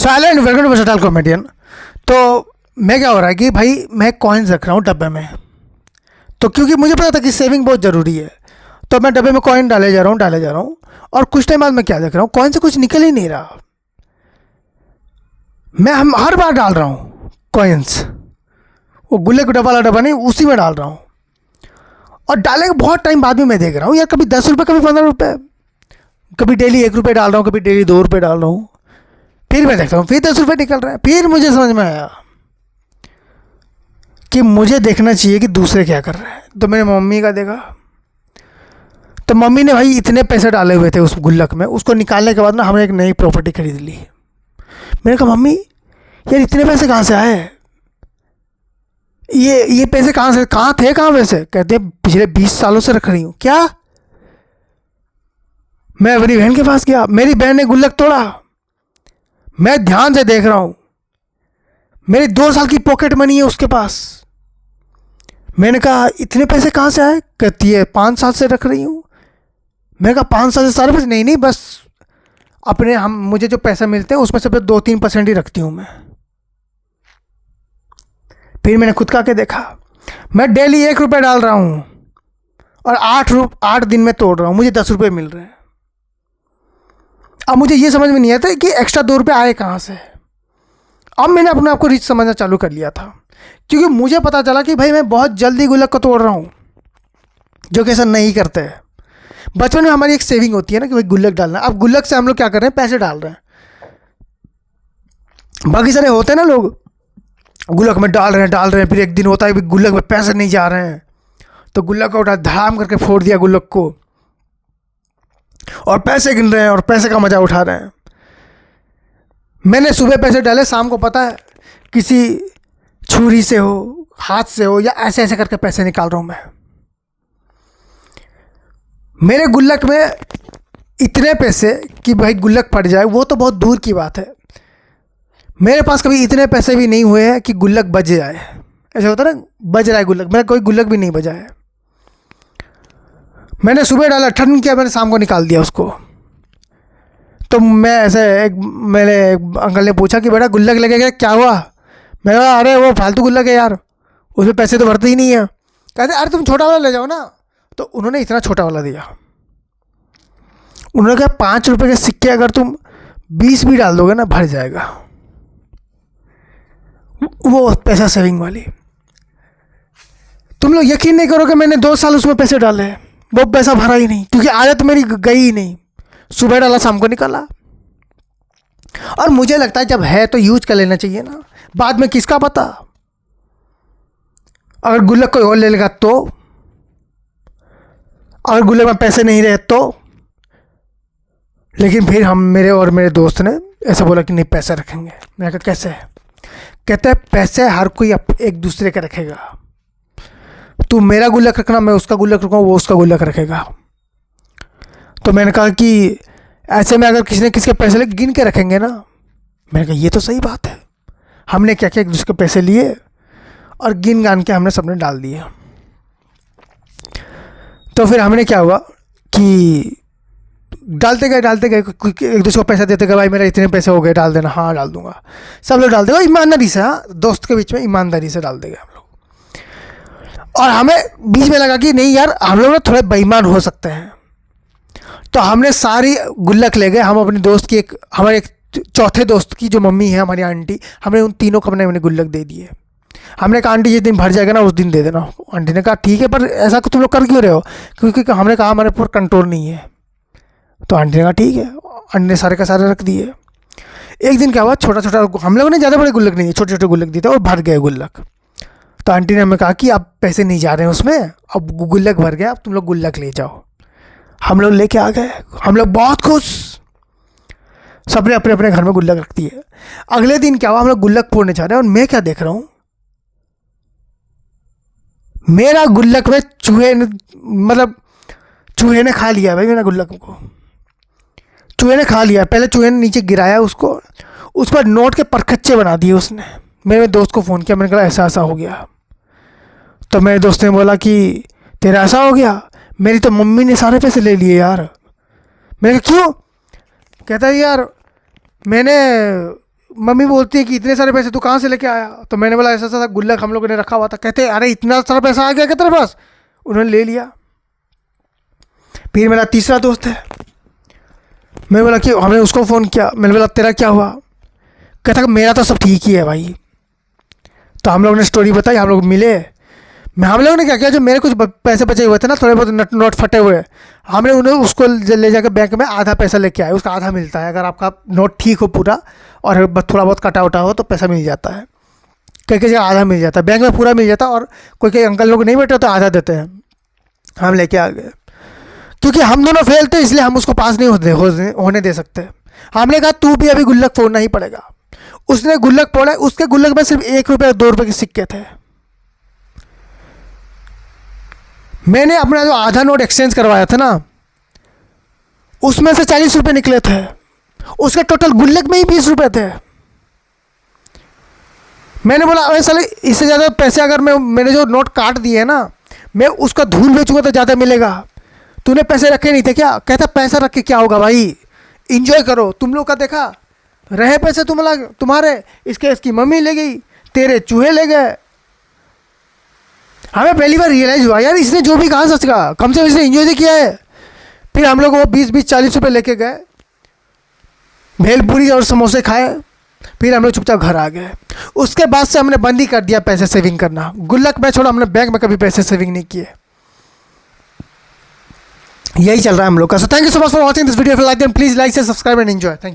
Silent welcome versatile comedian. तो मैं क्या हो रहा है कि भाई मैं कॉइन्स रख रहा हूँ डब्बे में, तो क्योंकि मुझे पता था कि सेविंग बहुत ज़रूरी है, तो मैं डब्बे में कॉइन डाले जा रहा हूँ। और कुछ टाइम बाद मैं क्या देख रहा हूँ, कॉइन से कुछ निकल ही नहीं रहा। मैं हम हर बार डाल रहा हूँ कॉइन्स, वो गुल्ले का डब्बा वाला डब्बा नहीं, उसी में डाल रहा हूँ। और डाले के बहुत टाइम बाद भी मैं देख रहा हूँ यार, कभी 10 रुपये कभी 15 रुपये, कभी डेली 1 रुपये डाल रहा हूँ, कभी डेली 2 रुपये डाल रहा हूँ। फिर मैं देखता हूँ फिर 10 रुपये निकल रहा है। फिर मुझे समझ में आया कि मुझे देखना चाहिए कि दूसरे क्या कर रहे हैं। तो मैंने मम्मी का देखा, तो मम्मी ने भाई इतने पैसे डाले हुए थे उस गुल्लक में, उसको निकालने के बाद ना हमने एक नई प्रॉपर्टी खरीद ली। मैंने कहा मम्मी यार इतने पैसे कहाँ से आए, ये पैसे कहाँ थे वैसे। कहते हैं पिछले 20 सालों से रख रही हूँ। क्या? मैं अपनी बहन के पास गया, मेरी बहन ने गुल्लक तोड़ा, मैं ध्यान से देख रहा हूँ, मेरी 2 साल की पॉकेट मनी है उसके पास। मैंने कहा इतने पैसे कहाँ से आए? कहती है 5 साल से रख रही हूँ। मैंने कहा 5 साल से सारे पैसे? नहीं, बस अपने मुझे जो पैसे मिलते हैं उसमें से 2-3% ही रखती हूँ मैं। फिर मैंने खुद का के देखा, मैं डेली 1 रुपये डाल रहा हूँ और 8 दिन में तोड़ रहा हूँ, मुझे 10 रुपये मिल रहे हैं। अब मुझे ये समझ में नहीं आता कि एक्स्ट्रा 2 रुपये आए कहाँ से। अब मैंने अपने आप को रिच समझना चालू कर लिया था, क्योंकि मुझे पता चला कि भाई मैं बहुत जल्दी गुल्लक को तोड़ रहा हूँ, जो कि ऐसा नहीं करते हैं। बचपन में हमारी एक सेविंग होती है ना कि भाई गुल्लक डालना। अब गुल्लक से हम लोग क्या कर रहे हैं, पैसे डाल रहे हैं। बाकी सारे होते हैं ना लोग गुल्लक में डाल रहे हैं, फिर एक दिन होता है कि गुल्लक में पैसे नहीं जा रहे हैं, तो गुल्लक को उठा धड़ाम करके फोड़ दिया गुल्लक को, और पैसे गिन रहे हैं और पैसे का मजा उठा रहे हैं। मैंने सुबह पैसे डाले, शाम को पता है किसी छुरी से हो, हाथ से हो, या ऐसे ऐसे करके पैसे निकाल रहा हूं मैं। मेरे गुल्लक में इतने पैसे कि भाई गुल्लक फट जाए वो तो बहुत दूर की बात है। मेरे पास कभी इतने पैसे भी नहीं हुए हैं कि गुल्लक बज जाए। ऐसा होता है ना, बज रहा है गुल्लक, मेरा कोई गुल्लक भी नहीं बजा है। मैंने सुबह डाला, ठंड किया, मैंने शाम को निकाल दिया उसको। तो मैं ऐसे मेरे अंकल ने पूछा कि बेटा गुल्लक लगेगा, क्या हुआ? मैंने कहा अरे वो फालतू गुल्लक है यार, उसमें पैसे तो भरते ही नहीं है। कहते अरे तुम छोटा वाला ले जाओ ना। तो उन्होंने इतना छोटा वाला दिया। उन्होंने कहा 5 रुपये के सिक्के अगर तुम 20 भी डाल दोगे ना, भर जाएगा। वो पैसा सेविंग वाली। तुम लोग यकीन नहीं करोगे, मैंने 2 साल उसमें पैसे डाले, वो पैसा भरा ही नहीं, क्योंकि आदत मेरी गई ही नहीं। सुबह डाला, शाम को निकाला। और मुझे लगता है जब है तो यूज कर लेना चाहिए ना, बाद में किसका पता, अगर गुल्लक कोई और ले लेगा तो, अगर गुल्लक में पैसे नहीं रहे तो। लेकिन फिर मेरे दोस्त ने ऐसा बोला कि नहीं पैसे रखेंगे। मैंने कहा कैसे? कहते हैं पैसे हर कोई एक दूसरे का रखेगा, तू मेरा गुल्लक रखना, मैं उसका गुल्लक रखूँगा, वो उसका गुल्लक रखेगा। तो मैंने कहा कि ऐसे में अगर किसी ने किसके पैसे ले गिन के रखेंगे ना। मैंने कहा ये तो सही बात है। हमने क्या किया, एक दूसरे के पैसे लिए और गिन गान के हमने सबने डाल दिए। तो फिर हमने क्या हुआ कि डालते गए एक दूसरे को पैसा देते गए, भाई मेरे इतने पैसे हो गए, डाल देना। हाँ डाल दूंगा। सब लोग डाल देगा ईमानदारी से। हाँ, दोस्त के बीच में ईमानदारी से डाल देंगे हम लोग। और हमें बीच में लगा कि नहीं यार, हम लोग ना थोड़े बेईमान हो सकते हैं। तो हमने सारी गुल्लक ले गए। हम अपने दोस्त की हमारे एक चौथे दोस्त की जो मम्मी है, हमारी आंटी, हमने उन तीनों को अपने गुल्लक दे दिए। हमने कहा आंटी जिस दिन भर जाएगा ना उस दिन दे देना। आंटी ने कहा ठीक है, पर ऐसा तुम लोग कर क्यों रहे हो? क्योंकि हमने कहा हमारे ऊपर कंट्रोल नहीं है। तो आंटी ने कहा ठीक है। आंटी ने सारे का सारे रख दिए। एक दिन क्या हुआ, छोटा छोटा, हम लोगों ने ज़्यादा बड़े गुल्लक नहीं दिए, छोटे छोटे गुल्लक दिए थे और भर गए गुल्लक। तो आंटी ने हमें कहा कि अब पैसे नहीं जा रहे हैं उसमें, अब गुल्लक भर गया, अब तुम लोग गुल्लक ले जाओ। हम लोग लेके आ गए, हम लोग बहुत खुश। सबने अपने अपने घर में गुल्लक रख दिए। अगले दिन क्या हुआ, हम लोग गुल्लक फोड़ने जा रहे हैं और मैं क्या देख रहा हूँ, मेरा गुल्लक में चूहे ने खा लिया भाई। मेरा गुल्लक को चूहे ने खा लिया। पहले चूहे ने नीचे गिराया उसको, उस पर नोट के परखच्चे बना दिए उसने। मेरे दोस्त को फ़ोन किया, मैंने कहा ऐसा ऐसा हो गया। तो मेरे दोस्त ने बोला कि तेरा ऐसा हो गया, मेरी तो मम्मी ने सारे पैसे ले लिए यार। मैंने कहा क्यों? कहता है यार मैंने मम्मी बोलती है कि इतने सारे पैसे तू कहाँ से लेके आया? तो मैंने बोला ऐसा ऐसा गुल्लक हम लोगों ने रखा हुआ था। कहते अरे इतना सारा पैसा आ गया क्या तेरे पास? उन्होंने ले लिया। फिर मेरा तीसरा दोस्त है, मैंने बोला कि हमने उसको फ़ोन किया, मैंने बोला तेरा क्या हुआ? कहता कि मेरा तो सब ठीक ही है भाई। तो हम लोगों ने स्टोरी बताई, हम लोग मिले। हम लोगों ने क्या किया, जो मेरे कुछ पैसे बचे हुए थे ना, थोड़े बहुत नोट फटे हुए, हमने उन्हें उसको ले जाकर बैंक में आधा पैसा लेके आए। उसका आधा मिलता है, अगर आपका नोट ठीक हो पूरा और थोड़ा बहुत कटा उटा हो तो पैसा मिल जाता है। कई कई जगह आधा मिल जाता है, बैंक में पूरा मिल जाता है। और कोई कोई अंकल लोग नहीं बैठे तो आधा देते हैं। हम लेके आ गए, क्योंकि हम दोनों फेल थे इसलिए हम उसको पास नहीं होने दे सकते। हमने कहा तू भी अभी गुल्लक फोड़ना ही पड़ेगा। उसने गुल्लक फोड़ा, उसके गुल्लक में सिर्फ 1 रुपये और 2 रुपये के सिक्के थे। मैंने अपना जो आधा नोट एक्सचेंज करवाया था ना, उसमें से 40 रुपये निकले थे। उसके टोटल गुल्लक में ही 20 रुपये थे। मैंने बोला अरे साले इससे ज़्यादा पैसे अगर मैंने जो नोट काट दिए ना, मैं उसका धूल बेचूंगा तो ज़्यादा मिलेगा। तूने पैसे रखे नहीं थे क्या? कहता पैसा रख के क्या होगा भाई, इंजॉय करो। तुम लोग का देखा रहे पैसे तुम्हारे, इसकी मम्मी ले गई, तेरे चूहे ले गए। हमें पहली बार रियलाइज हुआ यार इसने जो भी कहा सच कहा, कम से कम इसने इंजॉय तो किया है। फिर हम लोग वो 20-40 रुपये लेके गए, भेलपूरी और समोसे खाए। फिर हम लोग चुपचाप घर आ गए। उसके बाद से हमने बंद ही कर दिया पैसे सेविंग करना। गुल्लक में छोड़ा, हमने बैंक में कभी पैसे सेविंग नहीं किए। यही चल रहा है हम लोग का। So thank you so much for watching this video. If you like them please like से subscribe and enjoy. Thank you.